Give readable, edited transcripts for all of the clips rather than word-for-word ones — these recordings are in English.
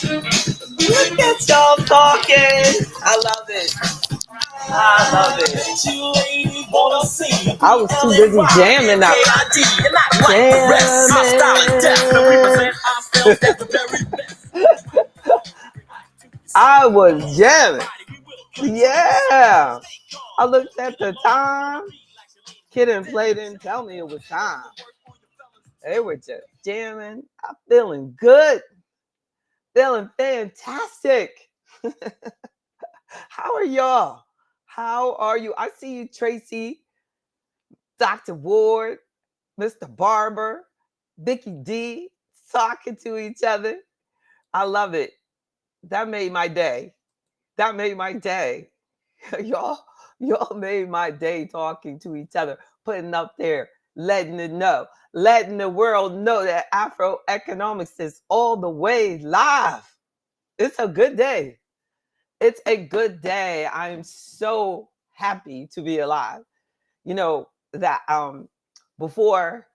Look at y'all talking. I love it. I love it. I was too busy jamming up. I was jamming. Yeah. I looked at the time. Kid and Play didn't tell me it was time. They were just jamming. I'm feeling good. Feeling fantastic. How are y'all? How are you? I see you, Tracy, Dr. Ward, Mr. Barber, Vicky D, talking to each other. I love it. That made my day. That made my day. y'all made my day talking to each other, putting up there, letting it know, letting the world know that Afro economics is all the way live. It's a good day. It's a good day. I'm so happy to be alive. You know that before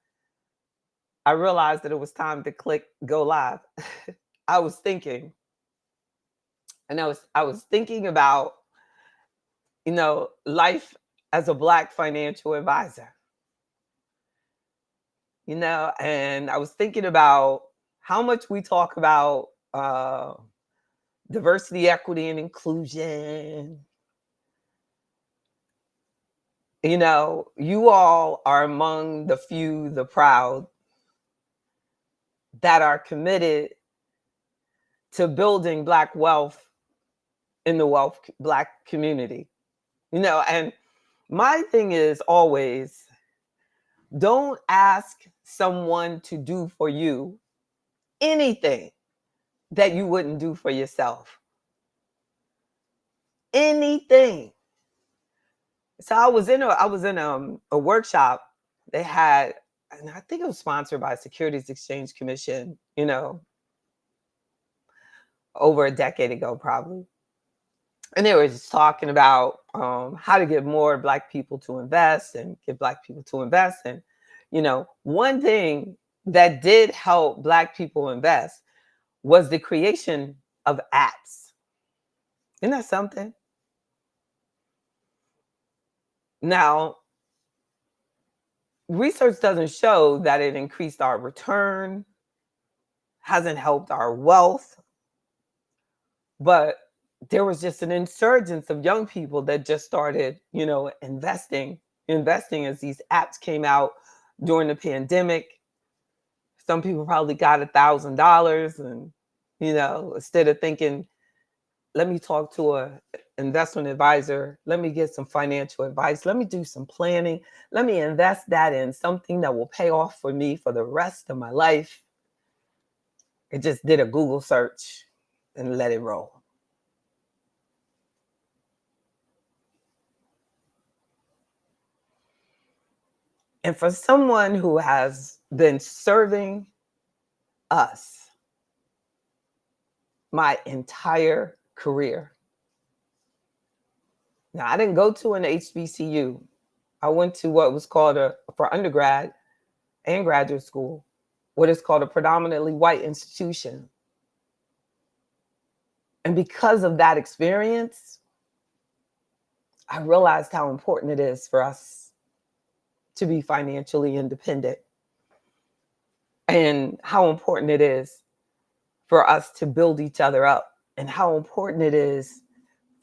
I realized that it was time to click go live, I was thinking, and I was thinking about, life as a Black financial advisor. And I was thinking about how much we talk about diversity, equity, and inclusion. You all are among the few, the proud, that are committed to building Black wealth in the Black community. And my thing is always, don't ask someone to do for you anything that you wouldn't do for yourself. Anything. So I was in a workshop they had, and I think it was sponsored by Securities Exchange Commission, over a decade ago, probably. And they were just talking about how to get more Black people to invest and get Black people to invest. And, one thing that did help Black people invest was the creation of apps. Isn't that something? Now, research doesn't show that it increased our return, hasn't helped our wealth, but there was just an insurgence of young people that just started, investing as these apps came out during the pandemic. Some people probably got $1,000 and, instead of thinking, let me talk to a investment advisor, let me get some financial advice, let me do some planning, let me invest that in something that will pay off for me for the rest of my life. It just did a Google search and let it roll. And for someone who has been serving us my entire career. Now, I didn't go to an HBCU. I went to what was called for undergrad and graduate school, what is called a predominantly white institution. And because of that experience, I realized how important it is for us to be financially independent and how important it is for us to build each other up and how important it is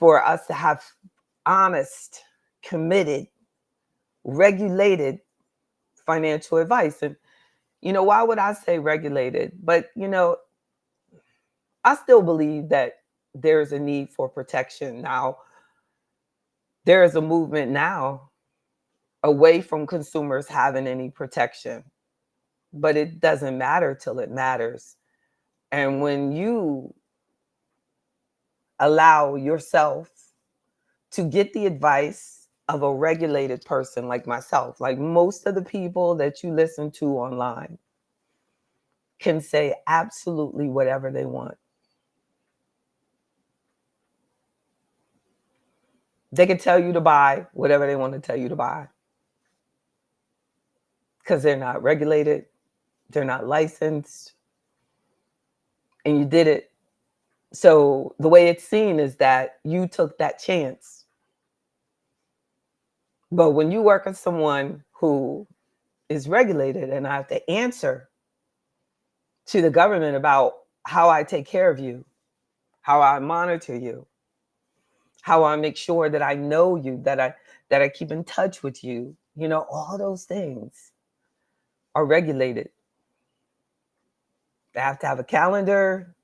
for us to have honest, committed, regulated financial advice. And, why would I say regulated? But, I still believe that there's a need for protection. Now, there is a movement now away from consumers having any protection, but it doesn't matter till it matters. And when you allow yourself to get the advice of a regulated person like myself, like most of the people that you listen to online can say absolutely whatever they want. They can tell you to buy whatever they want to tell you to buy because they're not regulated, they're not licensed, and you did it So the way it's seen is that you took that chance. But when you work with someone who is regulated and I have to answer to the government about how I take care of you, how I monitor you, how I make sure that I know you, that I keep in touch with you, all those things are regulated. They have to have a calendar.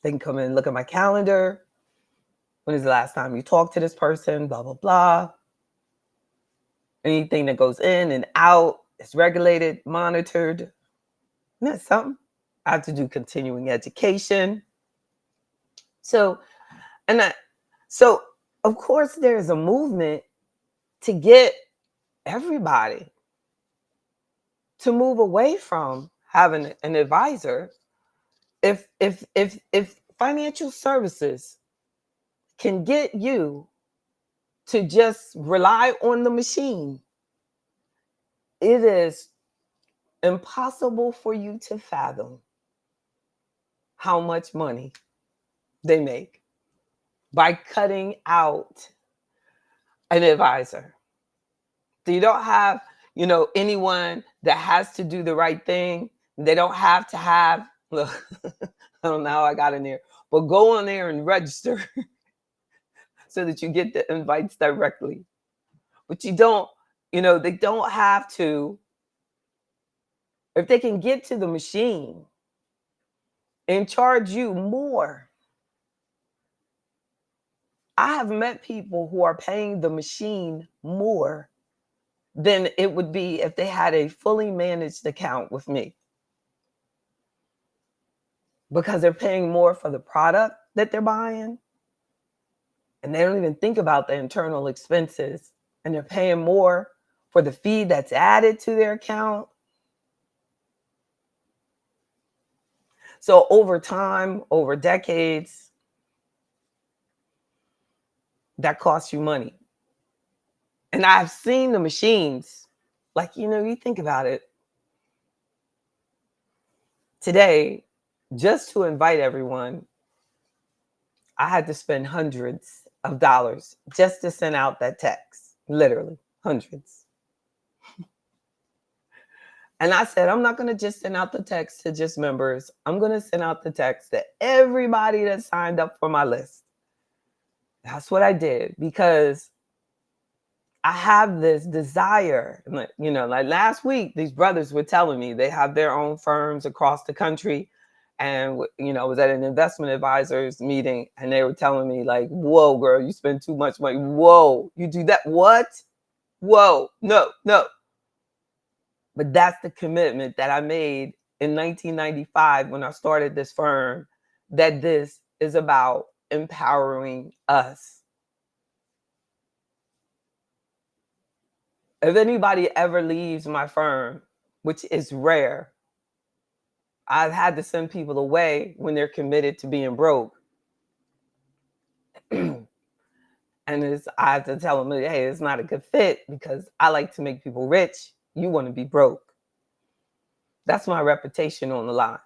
They can come in and look at my calendar. When is the last time you talked to this person? Blah, blah, blah. Anything that goes in and out is regulated, monitored. Isn't that something? I have to do continuing education. So, and I, so of course there's a movement to get everybody to move away from having an advisor. If financial services can get you to just rely on the machine, it is impossible for you to fathom how much money they make by cutting out an advisor. So you don't have, anyone that has to do the right thing. They don't have to have, look, I don't know how I got in there, but go on there and register so that you get the invites directly. But you don't, they don't have to, if they can get to the machine and charge you more. I have met people who are paying the machine more than it would be if they had a fully managed account with me, because they're paying more for the product that they're buying, and they don't even think about the internal expenses, and they're paying more for the fee that's added to their account. So over time, over decades, that costs you money. And I've seen the machines, like, you think about it. Today, just to invite everyone, I had to spend hundreds of dollars just to send out that text, literally hundreds. And I said, I'm not going to just send out the text to just members. I'm going to send out the text to everybody that signed up for my list. That's what I did, because I have this desire. Like last week, these brothers were telling me they have their own firms across the country. And, I was at an investment advisors meeting and they were telling me, like, whoa, girl, you spend too much money. Whoa, you do that? What? Whoa, no. But that's the commitment that I made in 1995 when I started this firm, that this is about empowering us. If anybody ever leaves my firm, which is rare, I've had to send people away when they're committed to being broke. And I have to tell them, hey, it's not a good fit, because I like to make people rich. You want to be broke. That's my reputation on the line.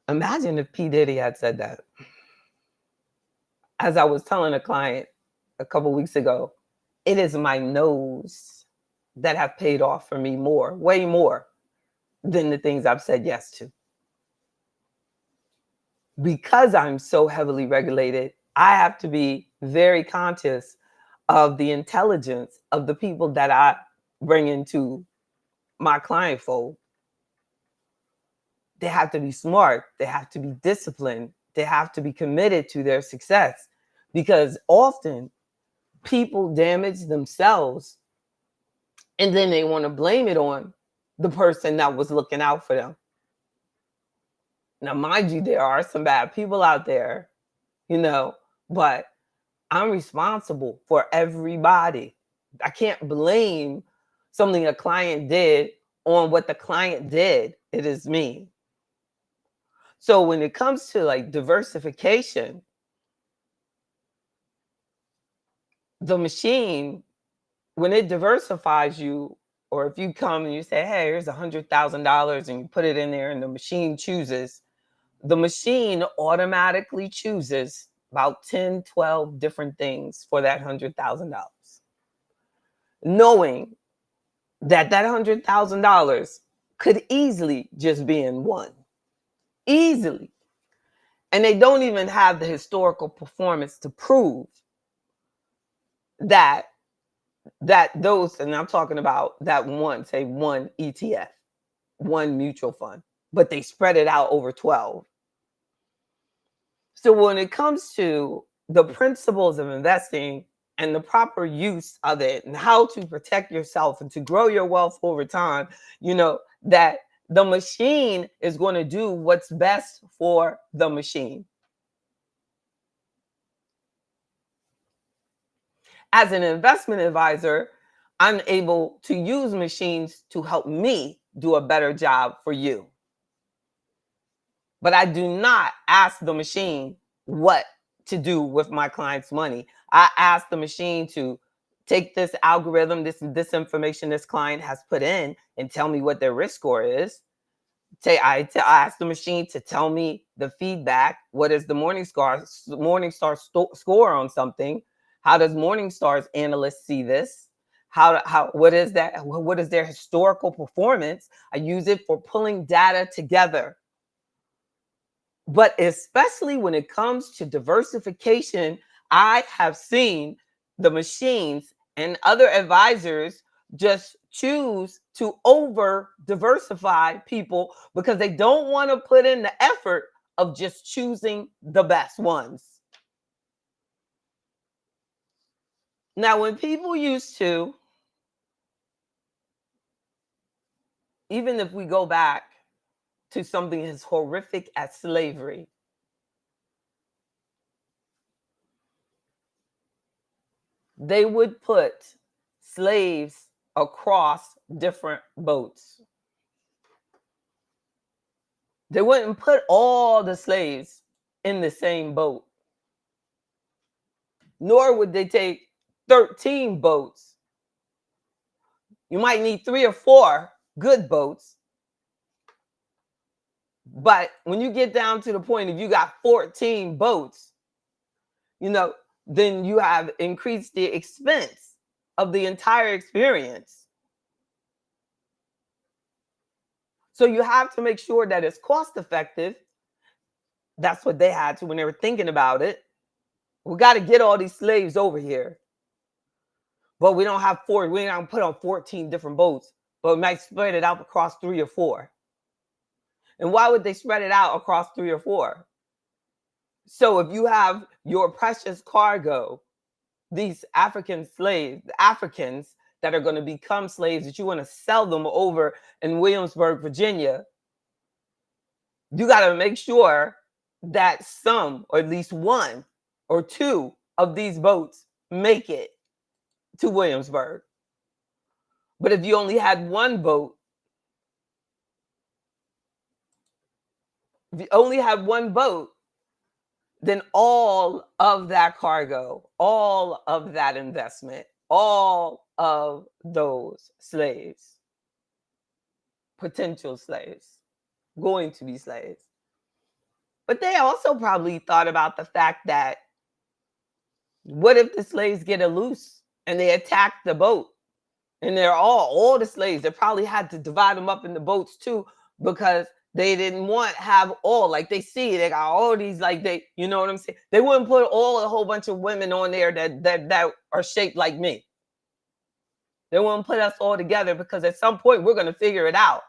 Imagine if P. Diddy had said that. As I was telling a client a couple weeks ago, it is my no's that have paid off for me more, way more than the things I've said yes to. Because I'm so heavily regulated, I have to be very conscious of the intelligence of the people that I bring into my client fold. They have to be smart. They have to be disciplined. They have to be committed to their success, because often people damage themselves and then they want to blame it on the person that was looking out for them. Now, mind you, there are some bad people out there, but I'm responsible for everybody. I can't blame something a client did on what the client did. It is me. So when it comes to like diversification, the machine, when it diversifies you, or if you come and you say, hey, here's $100,000 and you put it in there and the machine chooses the machine automatically chooses about 10, 12 different things for that $100,000, knowing that that $100,000 could easily just be in one. Easily. And they don't even have the historical performance to prove that those, and I'm talking about that one, say one ETF, one mutual fund, but they spread it out over 12. So when it comes to the principles of investing and the proper use of it and how to protect yourself and to grow your wealth over time, that the machine is going to do what's best for the machine. As an investment advisor, I'm able to use machines to help me do a better job for you. But I do not ask the machine what to do with my client's money. I ask the machine to take this algorithm, this information this client has put in, and tell me what their risk score is. I ask the machine to tell me the feedback. What is the Morningstar score on something? How does Morningstar's analysts see this? What is that? What is their historical performance? I use it for pulling data together. But especially when it comes to diversification, I have seen the machines and other advisors just choose to over diversify people because they don't want to put in the effort of just choosing the best ones. Now, when people used to, even if we go back to something as horrific as slavery, they would put slaves across different boats. They wouldn't put all the slaves in the same boat, nor would they take 13 boats. You might need 3 or 4 good boats. But when you get down to the point of you got 14 boats, then you have increased the expense of the entire experience. So you have to make sure that it's cost effective. That's what they had to when they were thinking about it. We got to get all these slaves over here. But we don't put on 14 different boats, but we might spread it out across 3 or 4. And why would they spread it out across 3 or 4? So if you have your precious cargo, these African slaves, Africans that are going to become slaves, that you want to sell them over in Williamsburg, Virginia, you got to make sure that some, or at least 1 or 2 of these boats make it to Williamsburg. But if you only had 1 boat, then all of that cargo, all of that investment, all of those slaves, potential slaves, going to be slaves. But they also probably thought about the fact that what if the slaves get loose and they attack the boat? And they're all the slaves. They probably had to divide them up in the boats too, because they didn't have all, like they got all these, like you know what I'm saying? They wouldn't put a whole bunch of women on there that are shaped like me. They wouldn't put us all together because at some point we're going to figure it out.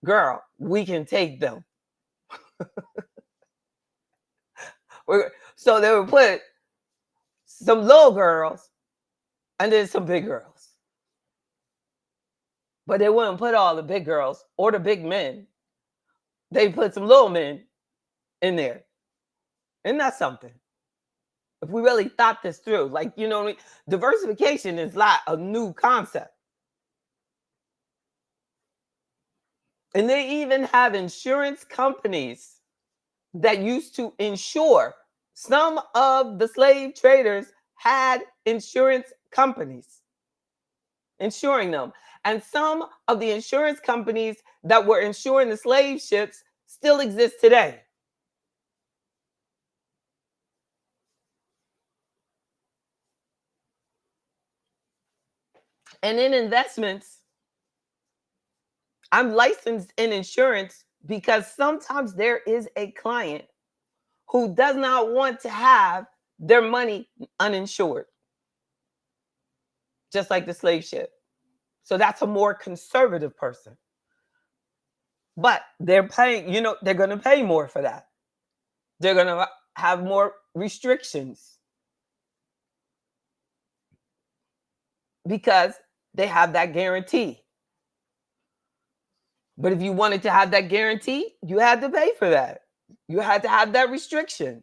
Girl, we can take them. So they would put some little girls and then some big girls. But they wouldn't put all the big girls or the big men. They put some little men in there. Isn't that something? If we really thought this through, like, what I mean? Diversification is not a new concept. And they even have insurance companies that used to insure. Some of the slave traders had insurance companies insuring them. And some of the insurance companies that were insuring the slave ships still exist today. And in investments, I'm licensed in insurance because sometimes there is a client who does not want to have their money uninsured, just like the slave ship. So that's a more conservative person. But they're paying, they're going to pay more for that. They're going to have more restrictions because they have that guarantee. But if you wanted to have that guarantee, you had to pay for that. You had to have that restriction.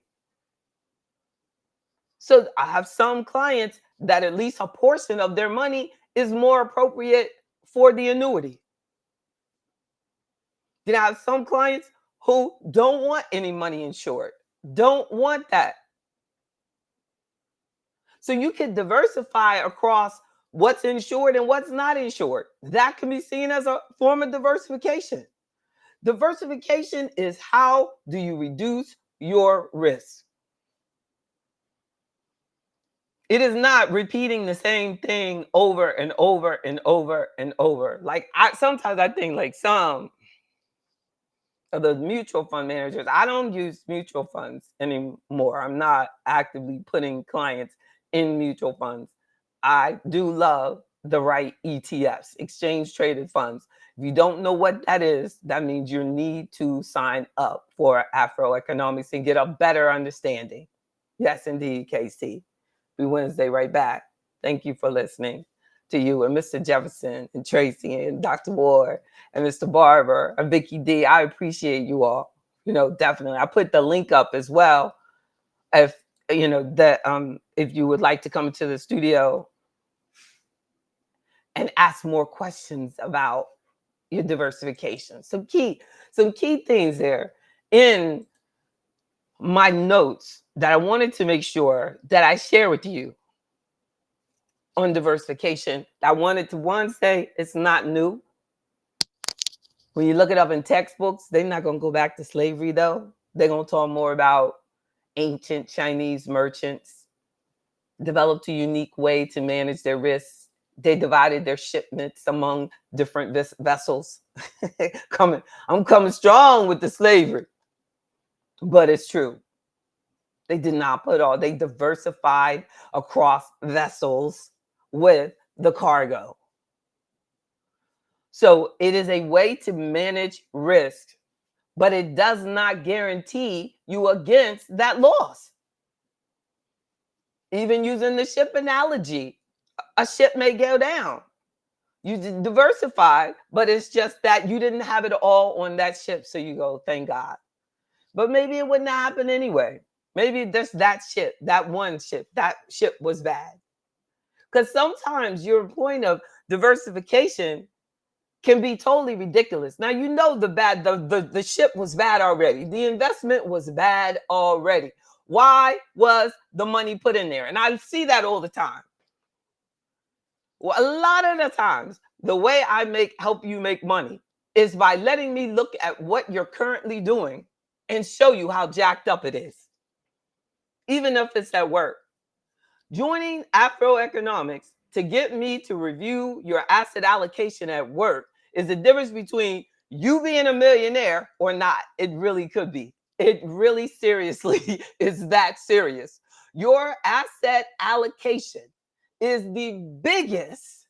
So I have some clients that at least a portion of their money is more appropriate for the annuity. Then I have some clients who don't want any money insured, don't want that. So you can diversify across what's insured and what's not insured. That can be seen as a form of diversification. Diversification is how do you reduce your risk. It is not repeating the same thing over and over and over and over. Like sometimes I think like some of the mutual fund managers, I don't use mutual funds anymore. I'm not actively putting clients in mutual funds. I do love the right ETFs, exchange traded funds. If you don't know what that is, that means you need to sign up for Afro Economics and get a better understanding. Yes, indeed, Casey. Be Wednesday right back. Thank you for listening to you and Mr. Jefferson and Tracy and Dr. Ward and Mr. Barber and Vicky D. I appreciate you all. Definitely. I put the link up as well. If if you would like to come to the studio and ask more questions about your diversification. Some key things there in my notes that I wanted to make sure that I share with you on diversification. I wanted to say it's not new. When you look it up in textbooks, they're not going to go back to slavery though. They're going to talk more about ancient Chinese merchants developed a unique way to manage their risks. They divided their shipments among different vessels. I'm coming strong with the slavery, but it's true. They did not they diversified across vessels with the cargo. So it is a way to manage risk, but it does not guarantee you against that loss. Even using the ship analogy, a ship may go down. You diversified, but it's just that you didn't have it all on that ship. So you go, thank God. But maybe it wouldn't happen anyway. Maybe just that ship, that ship was bad. Because sometimes your point of diversification can be totally ridiculous. Now, the ship was bad already. The investment was bad already. Why was the money put in there? And I see that all the time. Well, a lot of the times, the way I help you make money is by letting me look at what you're currently doing and show you how jacked up it is, even if it's at work. Joining Afro Economics to get me to review your asset allocation at work is the difference between you being a millionaire or not. It really could be. It really seriously is that serious. Your asset allocation is the biggest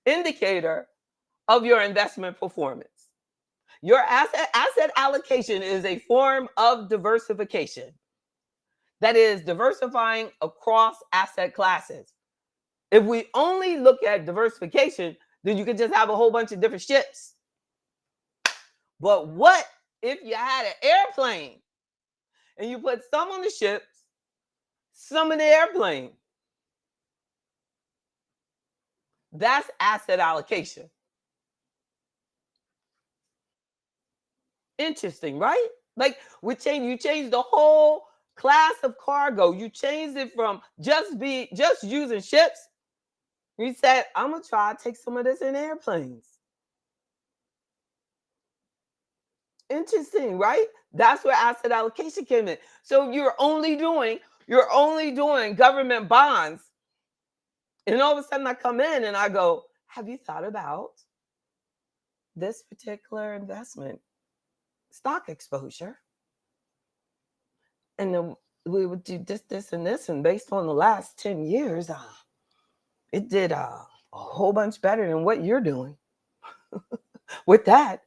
indicator of your investment performance. Your asset allocation is a form of diversification. That is diversifying across asset classes. If we only look at diversification, then you could just have a whole bunch of different ships. But what if you had an airplane and you put some on the ships, some in the airplane? That's asset allocation. Interesting, right? Like you change the whole class of cargo. You changed it from just using ships. You said, I'm gonna try to take some of this in airplanes. Interesting, right? That's where asset allocation came in. So you're only doing government bonds And all of a sudden I come in and I go, have you thought about this particular investment stock exposure? And then we would do this, and this. And based on the last 10 years, it did a whole bunch better than what you're doing with that,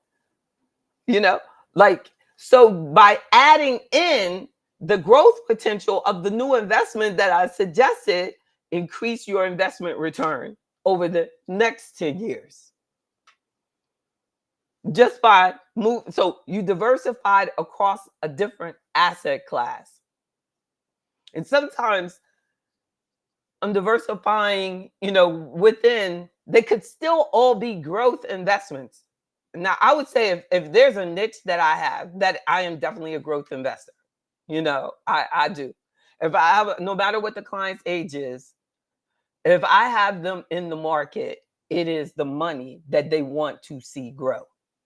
you know? Like, so by adding in the growth potential of the new investment that I suggested, increase your investment return over the next 10 years. Just by move, so you diversified across a different asset class. And sometimes I'm diversifying, within, they could still all be growth investments. Now, I would say if there's a niche that I have, that I am definitely a growth investor. I do. If I have, no matter what the client's age is, if I have them in the market, it is the money that they want to see grow.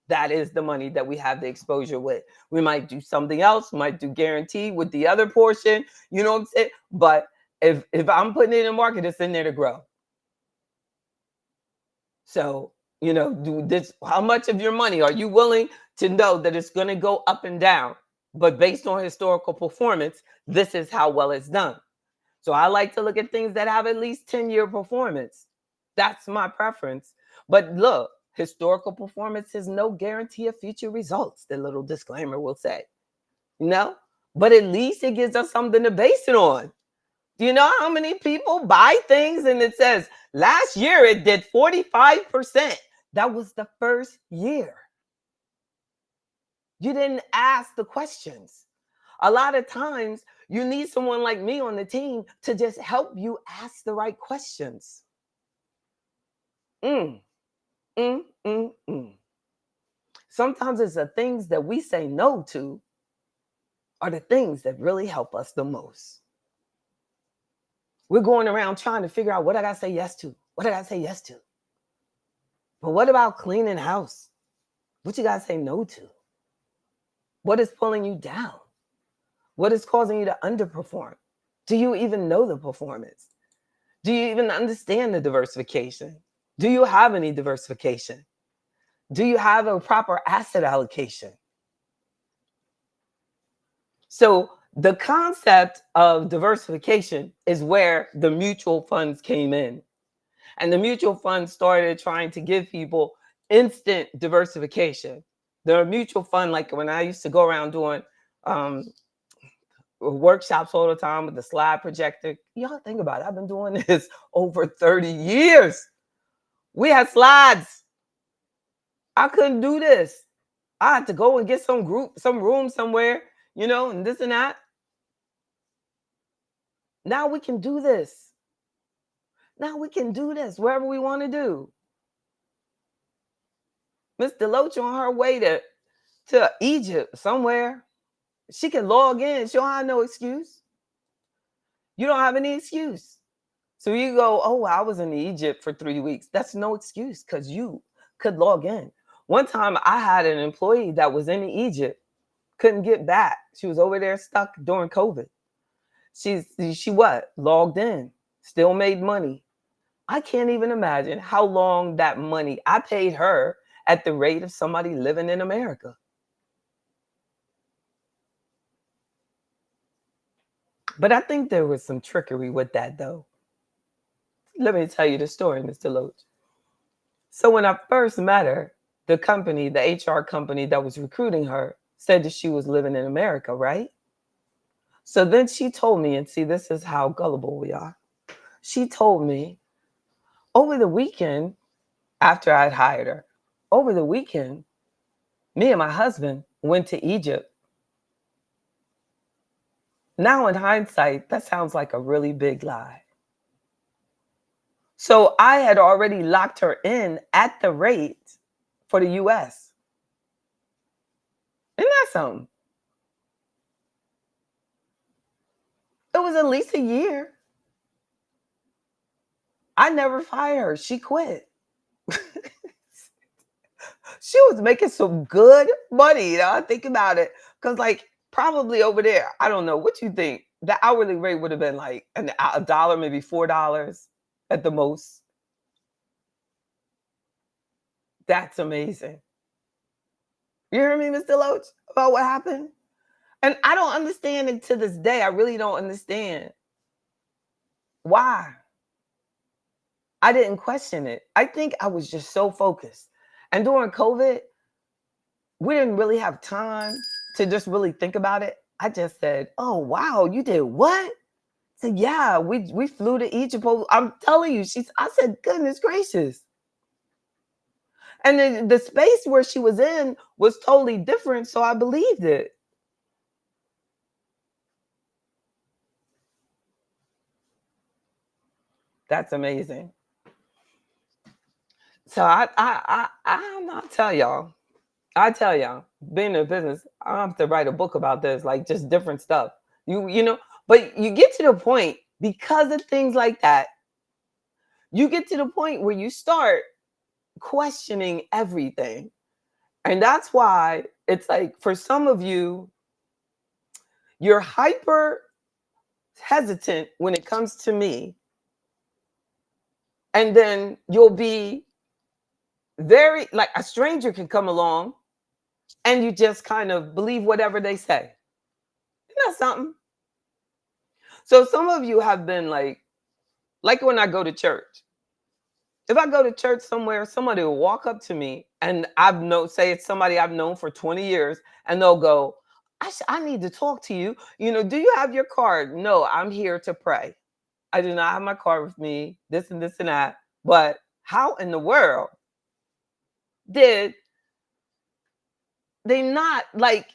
That is the money that we have the exposure with. We might do something else, might do guarantee with the other portion, you know what I'm saying? But if I'm putting it in the market, it's in there to grow. So, do this, how much of your money are you willing to know that it's going to go up and down? But based on historical performance, this is how well it's done. So I like to look at things that have at least 10-year performance. That's my preference. But look, historical performance is no guarantee of future results, the little disclaimer will say. But at least it gives us something to base it on. Do you know how many people buy things and it says last year it did 45%? That was the first year. You didn't ask the questions. A lot of times you need someone like me on the team to just help you ask the right questions. Mm, mm, mm, mm. Sometimes it's the things that we say no to are the things that really help us the most. We're going around trying to figure out what I got to say yes to. What I got to say yes to. But what about cleaning house? What you got to say no to? What is pulling you down? What is causing you to underperform? Do you even know the performance? Do you even understand the diversification? Do you have any diversification? Do you have a proper asset allocation? So the concept of diversification is where the mutual funds came in. And the mutual funds started trying to give people instant diversification. The mutual fund, like when I used to go around doing workshops all the time with the slide projector. Y'all think about it. I've been doing this over 30 years. We had slides. I couldn't do this. I had to go and get some room somewhere, and this and that. Now we can do this. Now we can do this wherever we want to do. Miss Deloach on her way to Egypt somewhere. She can log in. She don't have no excuse. You don't have any excuse. So you go, oh, I was in Egypt for 3 weeks. That's no excuse because you could log in. One time I had an employee that was in Egypt, couldn't get back. She was over there stuck during COVID. She what? Logged in, still made money. I can't even imagine how long that money I paid her at the rate of somebody living in America. But I think there was some trickery with that, though. Let me tell you the story, Mr. Loach. So when I first met her, the company, the HR company that was recruiting her, said that she was living in America, right? So then she told me, and see, this is how gullible we are. She told me over the weekend, after I'd hired her, over the weekend, me and my husband went to Egypt. Now, in hindsight, that sounds like a really big lie. So I had already locked her in at the rate for the US. Isn't that something? It was at least a year. I never fired her. She quit. She was making some good money, think about it. Because, like, probably over there, I don't know. What you think? The hourly rate would have been like a dollar, maybe $4. at the most. That's amazing. You hear me, Mr. Loach, about what happened? And I don't understand it to this day. I really don't understand why. I didn't question it. I think I was just so focused. And during COVID, we didn't really have time to just really think about it. I just said, "Oh wow, you did what?" I said, "Yeah, we flew to Egypt." I'm telling you, I said, "Goodness gracious." And then the space where she was in was totally different, so I believed it. That's amazing. So I'm not tell y'all. I tell y'all, being in business, I have to write a book about this, like just different stuff. You know, but you get to the point because of things like that. You get to the point where you start questioning everything. And that's why it's like for some of you, you're hyper hesitant when it comes to me. And then you'll be very like a stranger can come along and you just kind of believe whatever they say. Isn't that something? So some of you have been like when I go to church. If I go to church somewhere, somebody will walk up to me and say it's somebody I've known for 20 years, and they'll go, I need to talk to you. You know, do you have your card? No, I'm here to pray. I do not have my card with me, this and this and that. But how in the world did they not like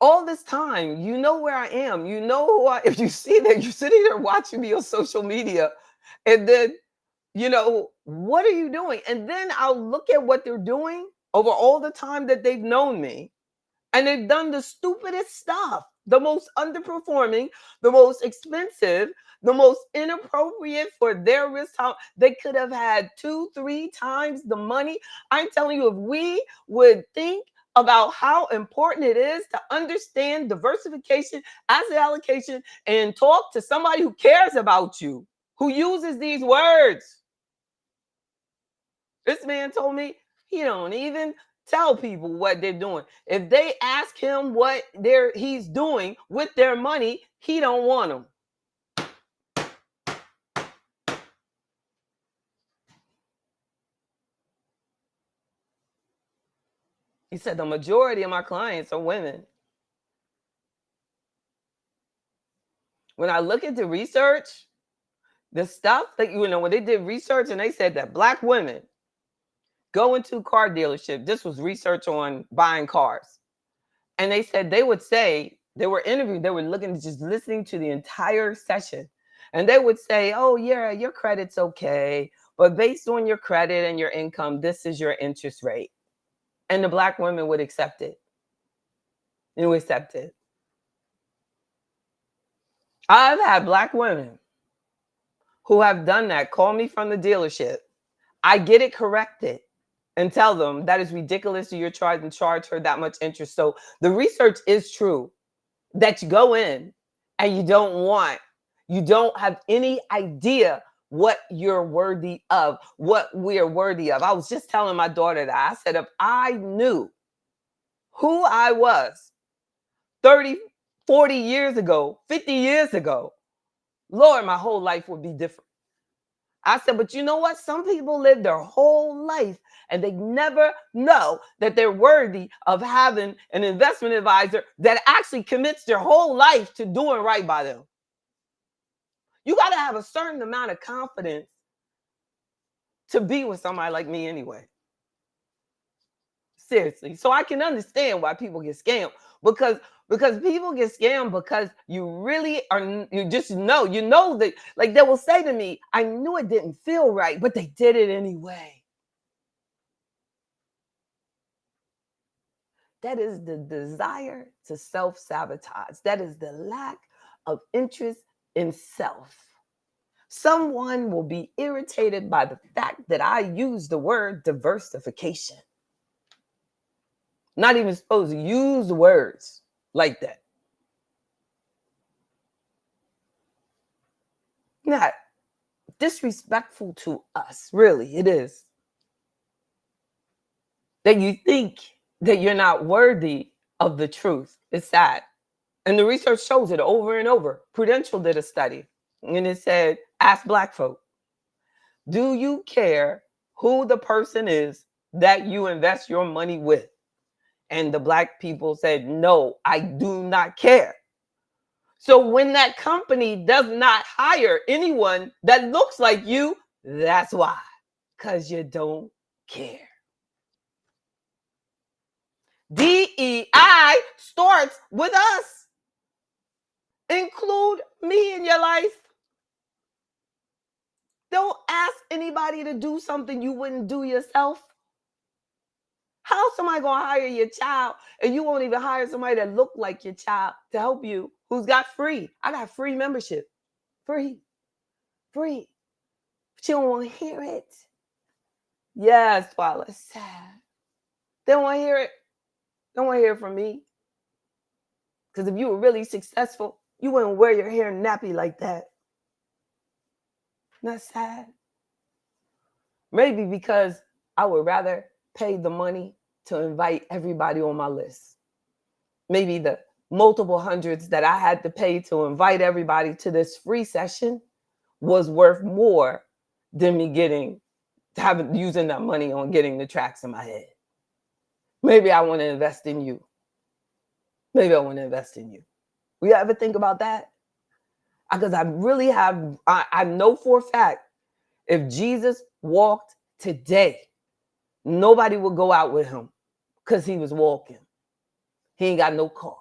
all this time? You know where I am. You know who I if you see that you're sitting there watching me on social media, and then what are you doing? And then I'll look at what they're doing over all the time that they've known me. And they've done the stupidest stuff, the most underperforming, the most expensive, the most inappropriate for their risk. How they could have had 2, 3 times the money. I'm telling you, if we would think about how important it is to understand diversification, asset allocation, and talk to somebody who cares about you, who uses these words. This man told me he don't even tell people what they're doing. If they ask him what he's doing with their money, he don't want them. He said the majority of my clients are women. When I look at the research, the stuff that when they did research and they said that black women go into car dealership. This was research on buying cars. And they said they would say, they were interviewed, they were just listening to the entire session. And they would say, "Oh, yeah, your credit's okay. But based on your credit and your income, this is your interest rate." And the black women would accept it. They would accept it. I've had black women who have done that call me from the dealership. I get it corrected and tell them that is ridiculous. You're trying to charge her that much interest. So the research is true. That you go in and you don't have any idea what you're worthy of, what we're worthy of. I was just telling my daughter that. I said, if I knew who I was 30, 40 years ago, 50 years ago, Lord, my whole life would be different. I said, but you know what? Some people live their whole life and they never know that they're worthy of having an investment advisor that actually commits their whole life to doing right by them. You got to have a certain amount of confidence to be with somebody like me anyway. Seriously. So I can understand why people get scammed because people get scammed because you really are, you just know that, like they will say to me, "I knew it didn't feel right, but they did it anyway." That is the desire to self-sabotage. That is the lack of interest in self. Someone will be irritated by the fact that I use the word diversification. Not even supposed to use words like that. Not disrespectful to us. Really, it is. That you think that you're not worthy of the truth. It's sad. And the research shows it over and over. Prudential did a study and it said, ask Black folk, do you care who the person is that you invest your money with? And the Black people said, no, I do not care. So when that company does not hire anyone that looks like you, that's why. Because you don't care. DEI starts with us. Include me in your life. Don't ask anybody to do something you wouldn't do yourself. How's somebody going to hire your child and you won't even hire somebody that look like your child to help you who's got free? I got free membership. Free. But you don't want to hear it. Yes, Twyla, it's sad. They don't want to hear it. They don't want to hear it from me. Because if you were really successful, you wouldn't wear your hair nappy like that. Not sad. Maybe because I would rather pay the money to invite everybody on my list. Maybe the multiple hundreds that I had to pay to invite everybody to this free session was worth more than me using that money on getting the tracks in my head. Maybe I want to invest in you. Maybe I want to invest in you. Will you ever think about that? Because I really have, I know for a fact, if Jesus walked today, nobody would go out with him because he was walking. He ain't got no car.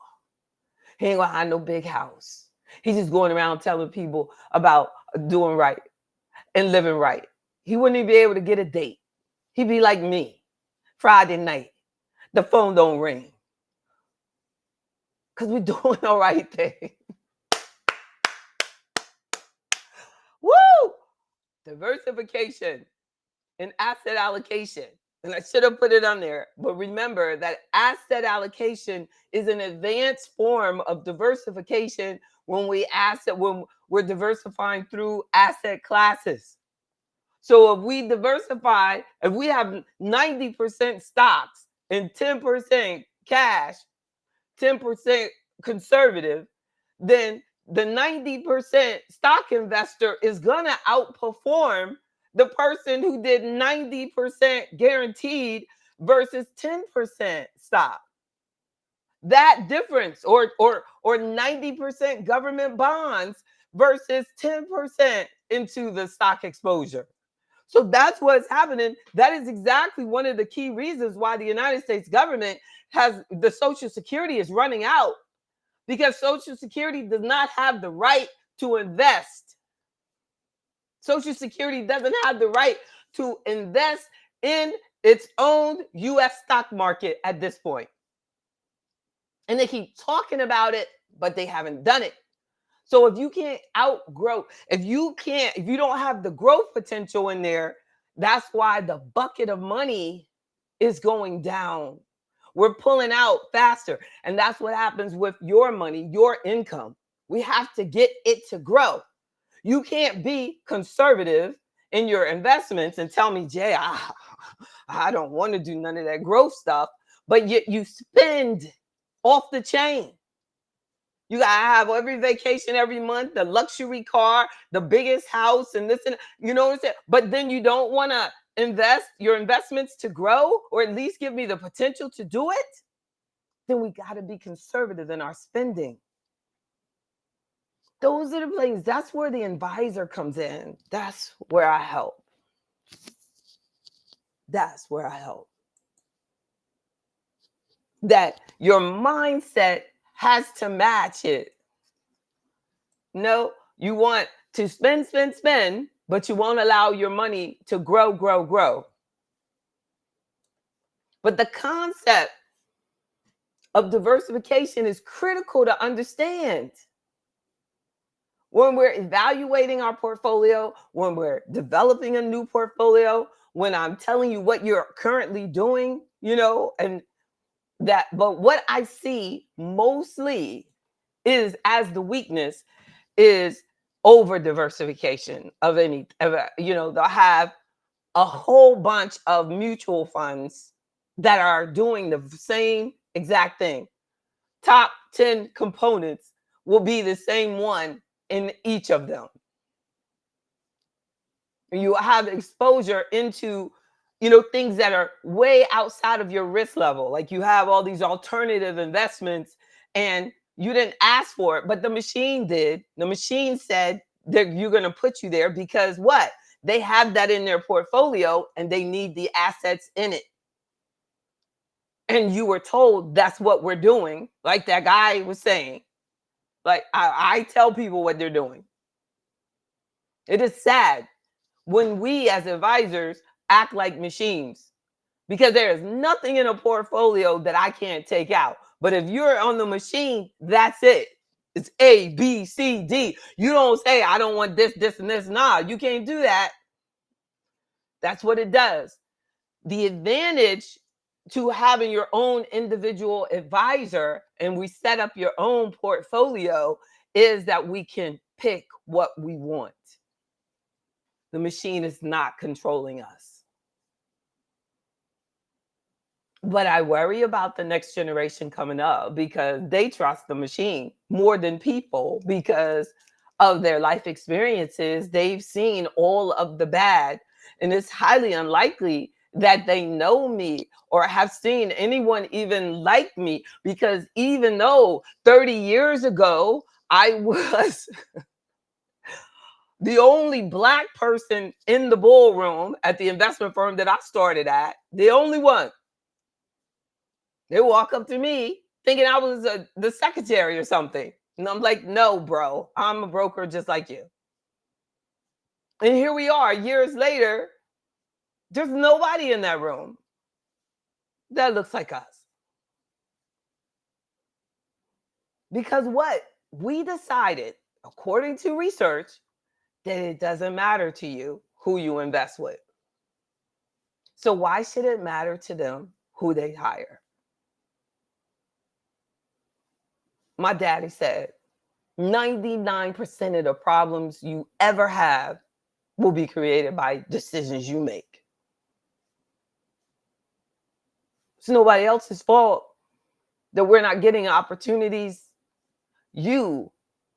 He ain't gonna have no big house. He's just going around telling people about doing right and living right. He wouldn't even be able to get a date. He'd be like me, Friday night. The phone don't ring because we're doing the right thing. Woo! Diversification and asset allocation. And I should have put it on there. But remember that asset allocation is an advanced form of diversification when we're diversifying through asset classes. So if we diversify, if we have 90% stocks and 10% cash, 10% conservative, then the 90% stock investor is going to outperform the person who did 90% guaranteed versus 10% stock. That difference, or 90% government bonds versus 10% into the stock exposure. So that's what's happening. That is exactly one of the key reasons why the United States government has the Social Security is running out, because Social Security does not have the right to invest. Social Security doesn't have the right to invest in its own U.S. stock market at this point. And they keep talking about it, but they haven't done it. So if you can't outgrow, if you don't have the growth potential in there, that's why the bucket of money is going down. We're pulling out faster. And that's what happens with your money, your income. We have to get it to grow. You can't be conservative in your investments and tell me, Jay, I don't want to do none of that growth stuff, but yet you spend off the chain. You gotta have every vacation every month, the luxury car, the biggest house, and this and you know what I'm saying. But then you don't want to invest your investments to grow, or at least give me the potential to do it. Then we got to be conservative in our spending. Those are the things. That's where the advisor comes in. That's where I help. That's where I help. That your mindset has to match it. No, you want to spend, but you won't allow your money to grow. But the concept of diversification is critical to understand. When we're evaluating our portfolio, when we're developing a new portfolio, when I'm telling you what you're currently doing, and that, but what I see mostly is as the weakness is over diversification of they'll have a whole bunch of mutual funds that are doing the same exact thing. Top 10 components will be the same one in each of them. You have exposure into things that are way outside of your risk level. Like, you have all these alternative investments and you didn't ask for it, but the machine did. The machine said that you're going to put you there because what? They have that in their portfolio and they need the assets in it. And you were told that's what we're doing. Like that guy was saying, like, I tell people what they're doing. It is sad when we as advisors act like machines, because there is nothing in a portfolio that I can't take out. But if you're on the machine, that's it. It's A, B, C, D. You don't say, I don't want this, this, and this. Nah, you can't do that. That's what it does. The advantage to having your own individual advisor and we set up your own portfolio is that we can pick what we want. The machine is not controlling us. But I worry about the next generation coming up because they trust the machine more than people because of their life experiences. They've seen all of the bad, and it's highly unlikely that they know me or have seen anyone even like me, because even though 30 years ago I was the only Black person in the ballroom at the investment firm that I started at, the only one. They walk up to me thinking I was the secretary or something. And I'm like, no, bro, I'm a broker just like you. And here we are years later. There's nobody in that room that looks like us. Because what? We decided, according to research, that it doesn't matter to you who you invest with. So why should it matter to them who they hire? My daddy said, 99% of the problems you ever have will be created by decisions you make. It's nobody else's fault that we're not getting opportunities. You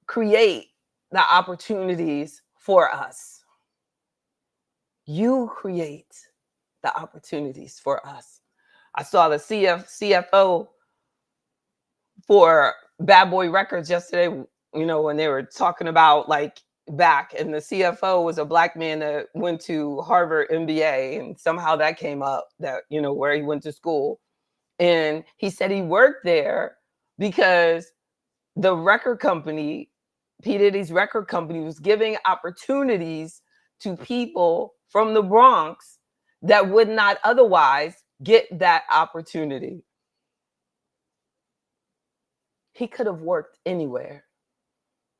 create the opportunities for us. You create the opportunities for us. I saw the CFO for Bad Boy Records yesterday, when they were talking about like back, and the CFO was a Black man that went to Harvard MBA, and somehow that came up, that, where he went to school. And he said he worked there because the record company, P. Diddy's record company, was giving opportunities to people from the Bronx that would not otherwise get that opportunity. He could have worked anywhere.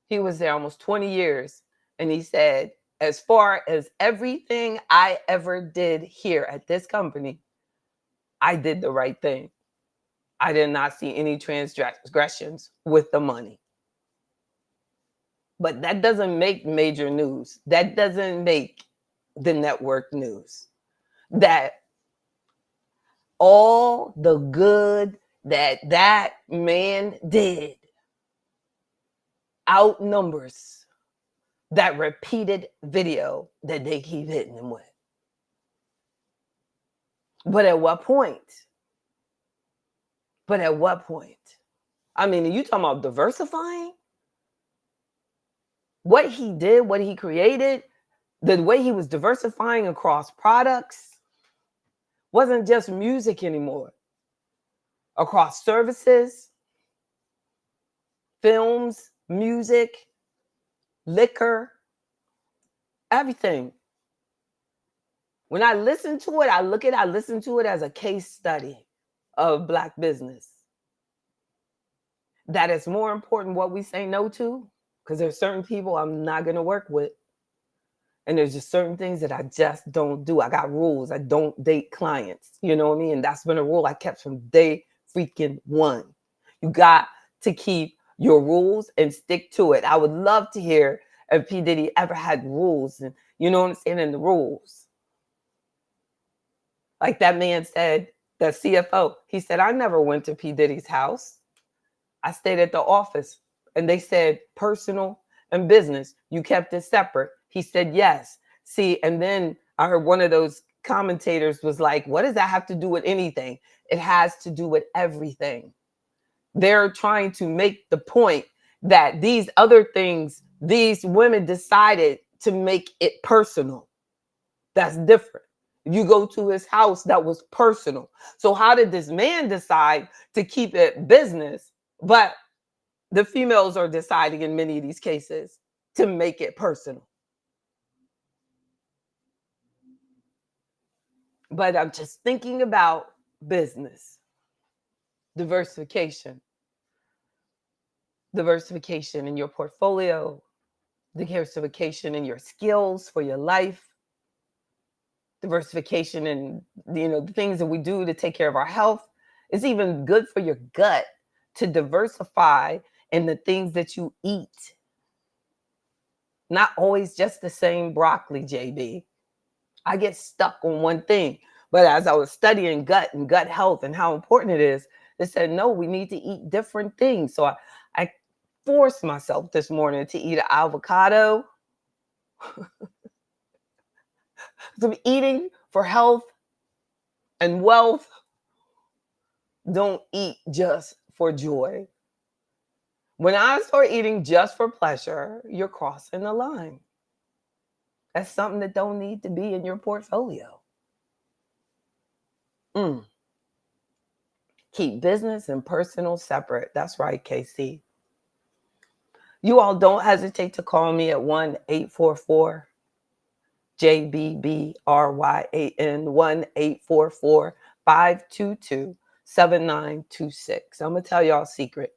He was there almost 20 years. And he said, as far as everything I ever did here at this company, I did the right thing. I did not see any transgressions with the money. But that doesn't make major news. That doesn't make the network news. That all the good that man did outnumbers that repeated video that they keep hitting him with. But at what point? I mean, are you talking about diversifying? What he did, what he created, the way he was diversifying across products wasn't just music anymore. Across services, films, music, liquor, everything. When I listen to it, I listen to it as a case study of Black business. That it's more important what we say no to, because there's certain people I'm not going to work with. And there's just certain things that I just don't do. I got rules. I don't date clients. You know what I mean? And that's been a rule I kept from day freaking one. You got to keep your rules and stick to it. I would love to hear if P. Diddy ever had rules, and you know what I'm saying, in the rules. Like that man said, the CFO, he said, I never went to P. Diddy's house. I stayed at the office. And they said, personal and business, you kept it separate. He said, yes. See, and then I heard one of those commentators was like, what does that have to do with anything? It has to do with everything. They're trying to make the point that these other things, these women decided to make it personal. That's different. You go to his house, that was personal. So how did this man decide to keep it business? But the females are deciding in many of these cases to make it personal. But I'm just thinking about business, diversification, diversification in your portfolio, diversification in your skills for your life, diversification in the things that we do to take care of our health. It's even good for your gut to diversify in the things that you eat. Not always just the same broccoli, JB. I get stuck on one thing. But as I was studying gut and gut health and how important it is, they said, no, we need to eat different things. So I forced myself this morning to eat an avocado. So eating for health and wealth. Don't eat just for joy. When I start eating just for pleasure, you're crossing the line. That's something that don't need to be in your portfolio. Keep business and personal separate. That's right, KC. You all don't hesitate to call me at 1-844-JBBRYAN, 1-844-522-7926. I'm going to tell y'all a secret.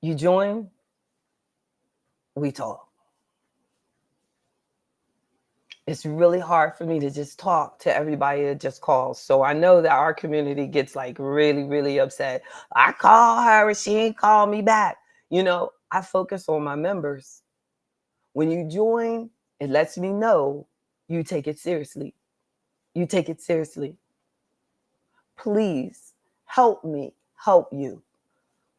You join, we talk. It's really hard for me to just talk to everybody that just calls. So I know that our community gets like really, really upset. I call her and she ain't call me back. I focus on my members. When you join, it lets me know you take it seriously. You take it seriously. Please help me help you.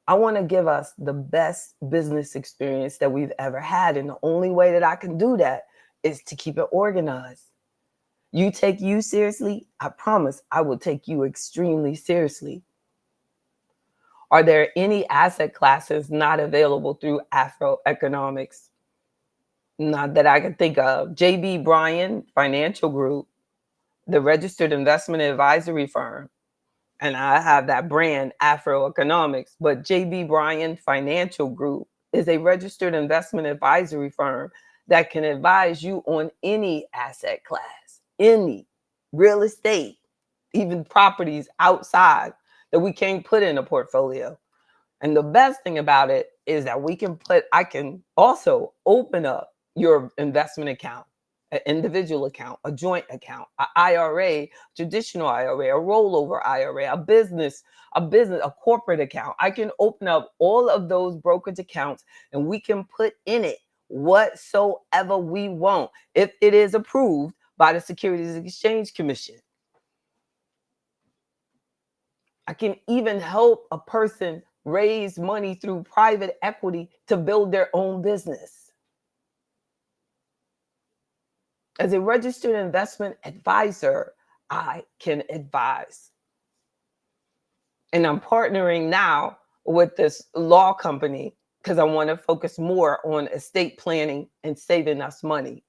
I want to give us the best business experience that we've ever had. And the only way that I can do that is to keep it organized. You take you seriously, I promise I will take you extremely seriously. Are there any asset classes not available through Afro Economics? Not that I can think of. JB Bryan Financial Group, the registered investment advisory firm, and I have that brand, Afro Economics, but JB Bryan Financial Group is a registered investment advisory firm that can advise you on any asset class, any real estate, even properties outside that we can't put in a portfolio. And the best thing about it is that I can also open up your investment account, an individual account, a joint account, an IRA, traditional IRA, a rollover IRA, a corporate account. I can open up all of those brokerage accounts and we can put in it whatsoever we want if it is approved by the Securities and Exchange Commission. I can even help a person raise money through private equity to build their own business. As a registered investment advisor, I can advise. And I'm partnering now with this law company because I want to focus more on estate planning and saving us money,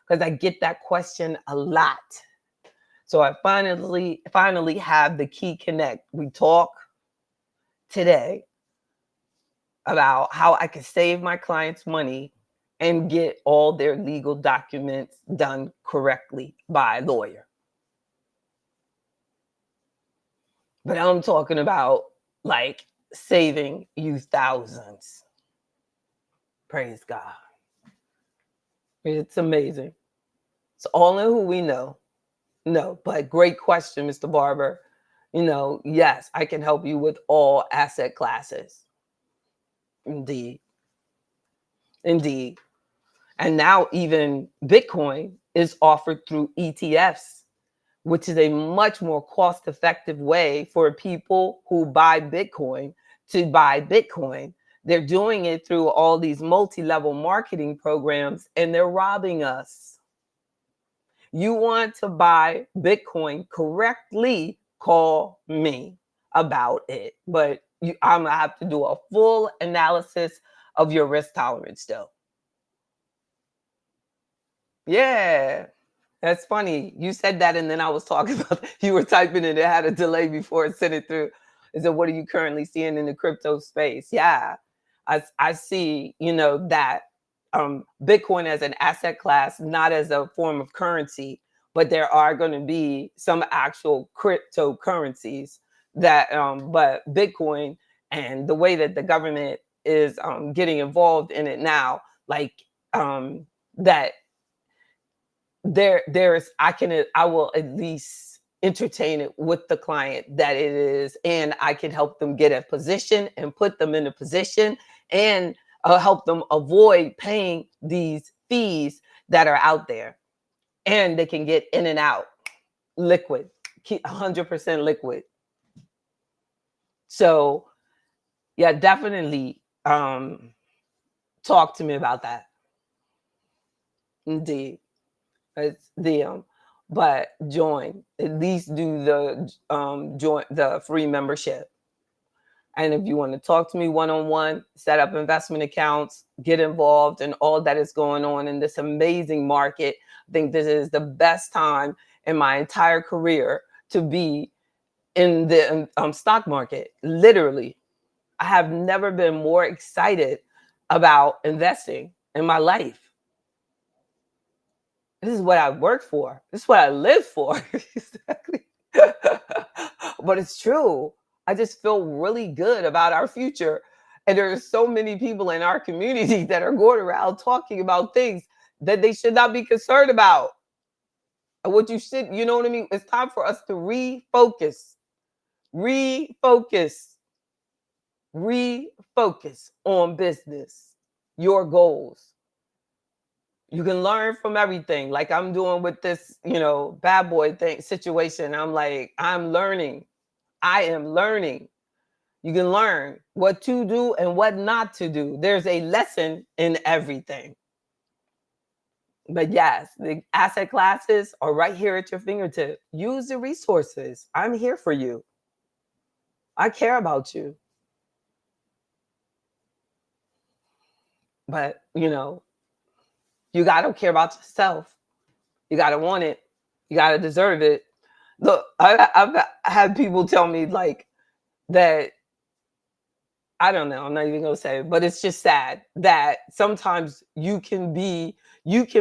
because I get that question a lot. So I finally have the key connect. We talk today about how I can save my clients money and get all their legal documents done correctly by a lawyer. But I'm talking about like saving you thousands. Praise God. It's amazing. It's all in who we know. No, but great question, Mr. Barber. Yes, I can help you with all asset classes. Indeed. Indeed. And now even Bitcoin is offered through ETFs, which is a much more cost effective way for people who buy Bitcoin to buy Bitcoin. They're doing it through all these multi level marketing programs and they're robbing us. You want to buy Bitcoin correctly, call me about it. But I'm going to have to do a full analysis of your risk tolerance, though. Yeah. That's funny. You said that, and then I was talking about you were typing and it had a delay before it sent it through. Is that what are you currently seeing in the crypto space? Yeah, I see. That Bitcoin as an asset class, not as a form of currency, but there are going to be some actual cryptocurrencies that. But Bitcoin and the way that the government is getting involved in it now, like that there's I will at least entertain it with the client that it is, and I can help them get a position and put them in a position and help them avoid paying these fees that are out there, and they can get in and out liquid, keep 100% liquid. So yeah, definitely talk to me about that. Indeed. It's them, but join, at least do the join the free membership. And if you want to talk to me one-on-one, set up investment accounts, get involved in all that is going on in this amazing market. I think this is the best time in my entire career to be in the stock market. Literally, I have never been more excited about investing in my life. This is what I work for. This is what I live for. Exactly. But it's true. I just feel really good about our future. And there are so many people in our community that are going around talking about things that they should not be concerned about. And what you should, you know what I mean? It's time for us to refocus, refocus, refocus on business, your goals. You can learn from everything, like I'm doing with this, bad boy thing situation. I'm like, I'm learning. I am learning. You can learn what to do and what not to do. There's a lesson in everything. But yes, the asset classes are right here at your fingertip. Use the resources. I'm here for you. I care about you. But, you got to care about yourself. You got to want it. You got to deserve it. Look, I've had people tell me like that. I don't know. I'm not even going to say it, but it's just sad that sometimes you can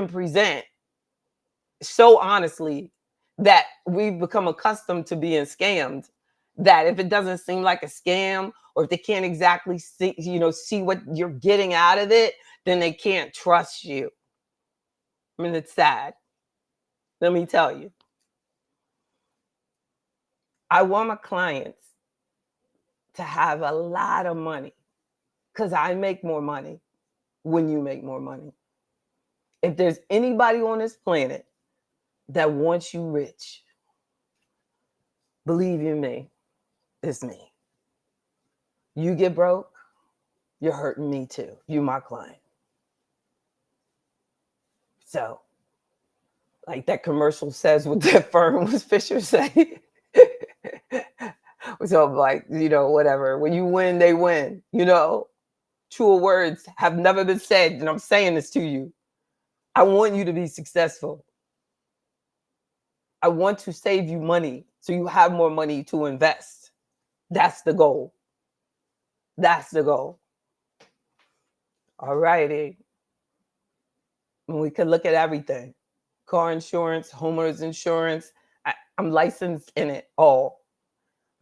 present so honestly that we've become accustomed to being scammed, that if it doesn't seem like a scam, or if they can't exactly see what you're getting out of it, then they can't trust you. I mean, it's sad. Let me tell you. I want my clients to have a lot of money because I make more money when you make more money. If there's anybody on this planet that wants you rich, believe you me, it's me. You get broke, you're hurting me too. You my client. So, like that commercial says, what that firm was Fisher say. So like, whatever. When you win, they win. Truer words have never been said, and I'm saying this to you. I want you to be successful. I want to save you money so you have more money to invest. That's the goal. That's the goal. All righty. And we can look at everything. Car insurance, homeowners insurance. I'm licensed in it all.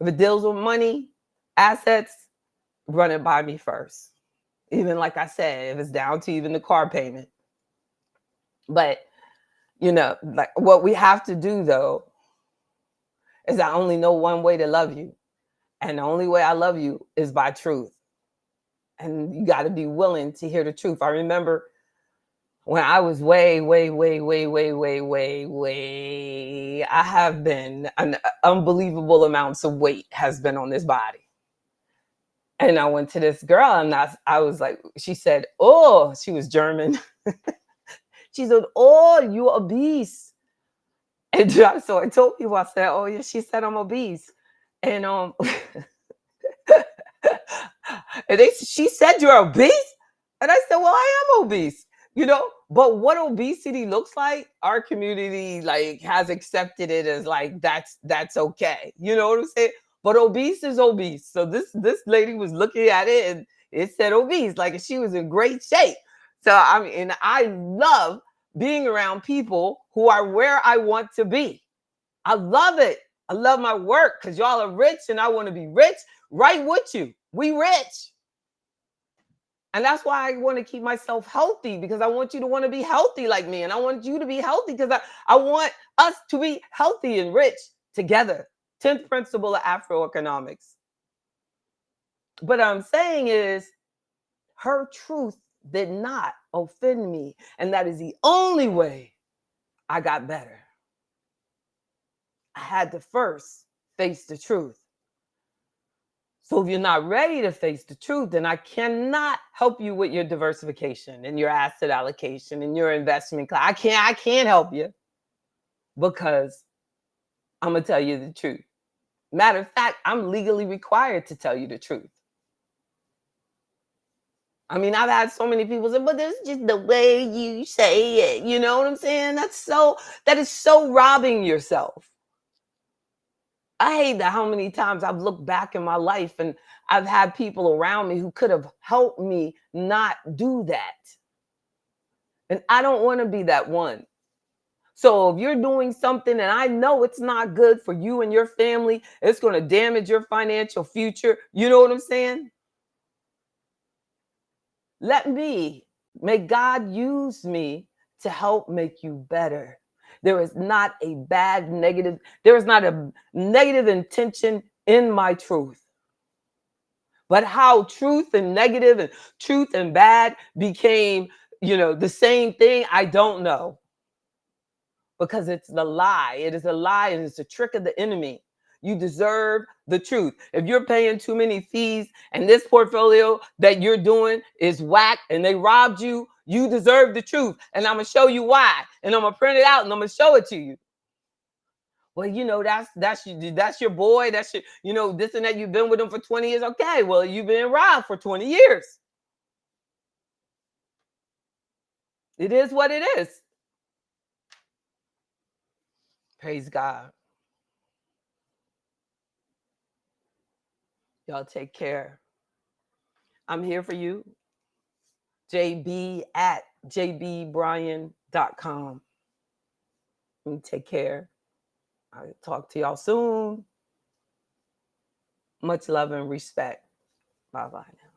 If it deals with money, assets, run it by me first. Even like I said, if it's down to even the car payment. But, like what we have to do though, is I only know one way to love you. And the only way I love you is by truth. And you got to be willing to hear the truth. I remember when I was way, way, way, way, way, way, way, way, I have been an unbelievable amounts of weight has been on this body. And I went to this girl and I was like, she said, oh, she was German. She said, oh, you obese. And so I told people, I said, oh yeah, she said I'm obese. And and she said you're obese? And I said, well, I am obese, but what obesity looks like, our community like has accepted it as like that's okay. You know what I'm saying? But obese is obese. So this lady was looking at it and it said obese, like she was in great shape. So I mean, and I love being around people who are where I want to be. I love it. I love my work because y'all are rich and I want to be rich right with you. We rich. And that's why I want to keep myself healthy, because I want you to want to be healthy like me. And I want you to be healthy because I want us to be healthy and rich together. 10th principle of Afroeconomics. But I'm saying is her truth did not offend me. And that is the only way I got better. I had to first face the truth. So if you're not ready to face the truth, then I cannot help you with your diversification and your asset allocation and your investment. I can't help you because I'm going to tell you the truth. Matter of fact, I'm legally required to tell you the truth. I mean, I've had so many people say, but that's just the way you say it. You know what I'm saying? That is so robbing yourself. I hate that how many times I've looked back in my life and I've had people around me who could have helped me not do that. And I don't want to be that one. So if you're doing something and I know it's not good for you and your family, it's going to damage your financial future. You know what I'm saying? May God use me to help make you better. There is not a negative intention in my truth. But how truth and negative and truth and bad became, the same thing, I don't know. Because it's the lie. It is a lie and it's a trick of the enemy. You deserve the truth. If you're paying too many fees and this portfolio that you're doing is whack and they robbed you, you deserve the truth. And I'm going to show you why. And I'm going to print it out and I'm going to show it to you. Well, that's your boy. That's your, this and that. You've been with him for 20 years. Okay, well, you've been robbed for 20 years. It is what it is. Praise God. Y'all take care. I'm here for you. jb@jbbryan.com. Take care. I'll talk to y'all soon. Much love and respect. Bye-bye now.